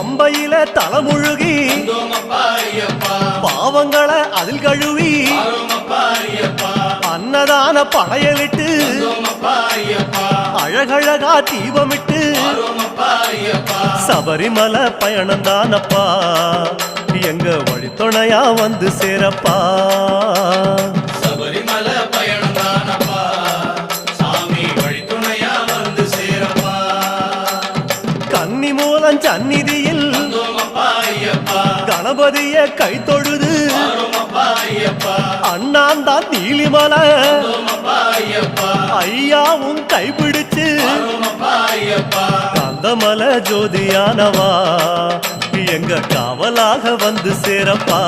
பம்பையில தலைமுழுகி பாவங்களை அதில் கழுவி அன்னதான படையலிட்டு அழகழகா தீபமிட்டு சபரிமலை பயணந்தானப்பா எங்க வழித்துணையா வந்து சேரப்பா சபரிமலை பயணந்தானப்பா சாமி வழித்துணையா வந்து சேரப்பா கன்னிமூலம் சந்நிதியில் கணபதிய கை தொழுது அண்ணாந்தான் நீலிமலை ஐயாவும் கைப்பிடிச்சு கந்தமலை ஜோதியானவா எங்க காவலாக வந்து சேரப்பா